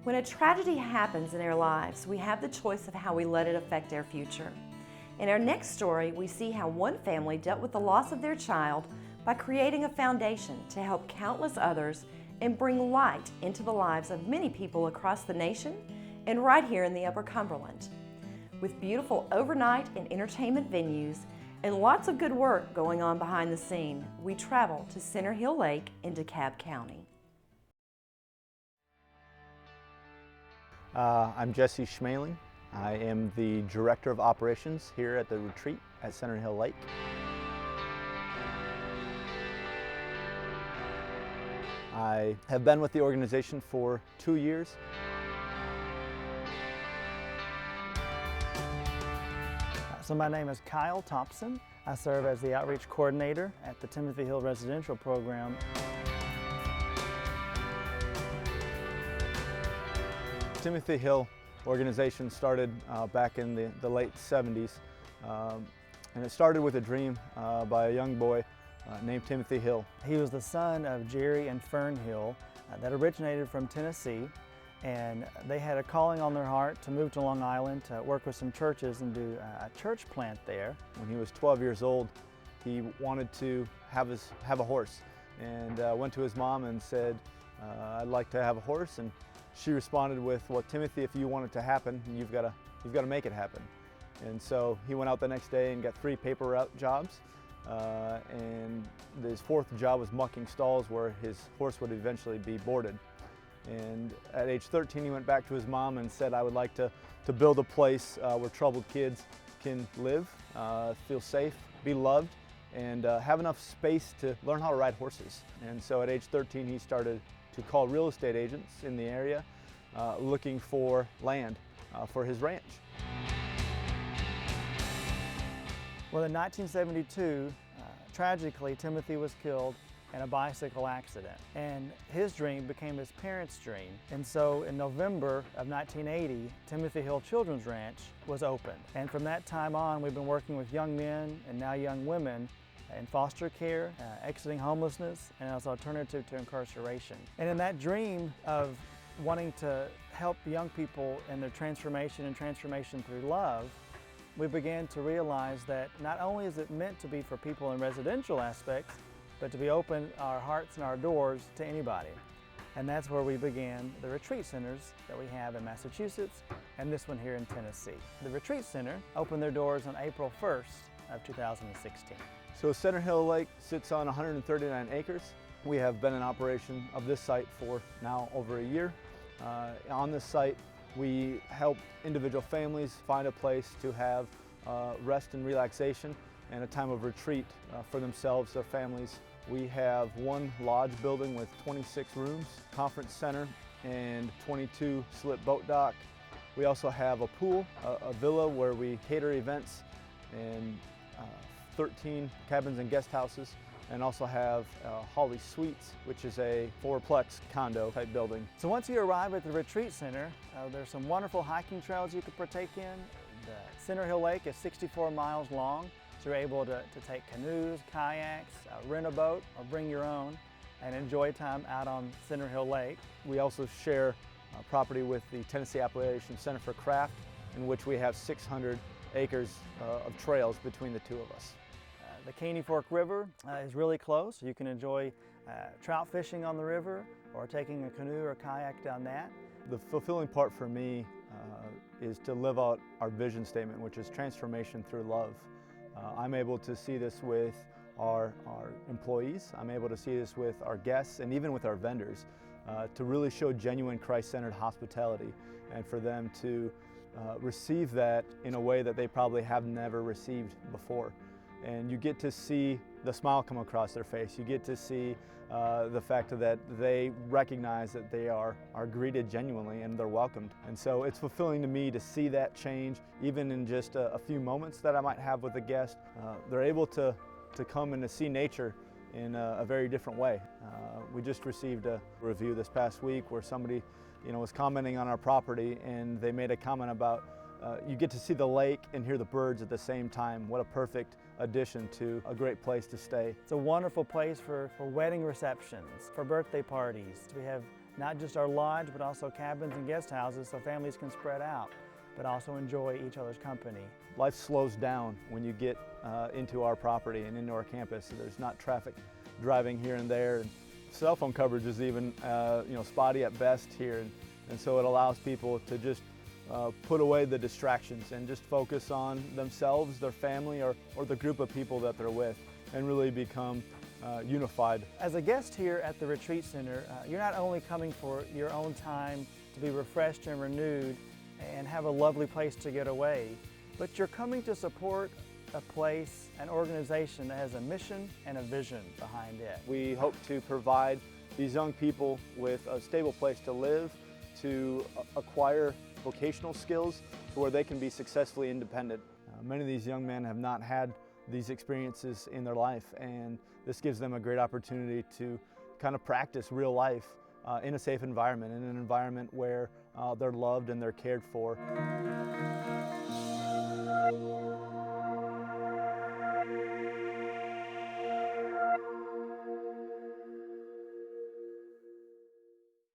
When a tragedy happens in their lives, we have the choice of how we let it affect their future. In our next story, we see how one family dealt with the loss of their child by creating a foundation to help countless others and bring light into the lives of many people across the nation and right here in the Upper Cumberland. With beautiful overnight and entertainment venues and lots of good work going on behind the scene, we travel to Center Hill Lake in DeKalb County. I'm Jesse Schmaling. I am the Director of Operations here at the retreat at Center Hill Lake. I have been with the organization for 2 years. So my name is Kyle Thompson. I serve as the Outreach Coordinator at the Timothy Hill Residential Program. Timothy Hill organization started back in the late 70s, and it started with a dream by a young boy named Timothy Hill. He was the son of Jerry and Fern Hill that originated from Tennessee, and they had a calling on their heart to move to Long Island to work with some churches and do a church plant there. When he was 12 years old, he wanted to have a horse, and went to his mom and said, I'd like to have a horse. And she responded with, well, Timothy, if you want it to happen, you've got to make it happen. And so he went out the next day and got 3 paper route jobs, and his 4th job was mucking stalls where his horse would eventually be boarded. And at age 13, he went back to his mom and said, I would like to build a place where troubled kids can live, feel safe, be loved, and have enough space to learn how to ride horses. And so at age 13, he started to call real estate agents in the area looking for land for his ranch. Well, in 1972, tragically, Timothy was killed in a bicycle accident, and his dream became his parents' dream. And so in November of 1980, Timothy Hill Children's Ranch was opened. And from that time on, we've been working with young men and now young women in foster care, exiting homelessness, and as an alternative to incarceration. And in that dream of wanting to help young people in their transformation and transformation through love, we began to realize that not only is it meant to be for people in residential aspects, but to be open our hearts and our doors to anybody. And that's where we began the retreat centers that we have in Massachusetts and this one here in Tennessee. The retreat center opened their doors on April 1st of 2016. So Center Hill Lake sits on 139 acres. We have been in operation of this site for now over a year. On this site, we help individual families find a place to have rest and relaxation and a time of retreat for themselves, their families. We have one lodge building with 26 rooms, conference center, and 22 slip boat dock. We also have a pool, a villa where we cater events, and 13 cabins and guest houses, and also have Holly Suites, which is a 4-plex condo type building. So once you arrive at the retreat center, there's some wonderful hiking trails you can partake in. The Center Hill Lake is 64 miles long, so you're able to take canoes, kayaks, rent a boat, or bring your own, and enjoy time out on Center Hill Lake. We also share property with the Tennessee Appalachian Center for Craft, in which we have 600 acres of trails between the two of us. The Caney Fork River is really close. You can enjoy trout fishing on the river or taking a canoe or kayak down that. The fulfilling part for me is to live out our vision statement, which is transformation through love. I'm able to see this with our employees. I'm able to see this with our guests and even with our vendors to really show genuine Christ-centered hospitality, and for them to receive that in a way that they probably have never received before. And you get to see the smile come across their face. You get to see the fact that they recognize that they are greeted genuinely and they're welcomed. And so it's fulfilling to me to see that change, even in just a few moments that I might have with a guest. They're able to come and to see nature in a very different way. We just received a review this past week where somebody was commenting on our property, and they made a comment about you get to see the lake and hear the birds at the same time. What a perfect addition to a great place to stay. It's a wonderful place for wedding receptions, for birthday parties. We have not just our lodge, but also cabins and guest houses so families can spread out, but also enjoy each other's company. Life slows down when you get into our property and into our campus. There's not traffic driving here and there. And cell phone coverage is even spotty at best here. And so it allows people to just put away the distractions and just focus on themselves, their family, or the group of people that they're with, and really become unified. As a guest here at the Retreat Center, you're not only coming for your own time to be refreshed and renewed and have a lovely place to get away, but you're coming to support a place, an organization that has a mission and a vision behind it. We hope to provide these young people with a stable place to live, to acquire vocational skills to where they can be successfully independent. Many of these young men have not had these experiences in their life, and this gives them a great opportunity to kind of practice real life in a safe environment, in an environment where they're loved and they're cared for.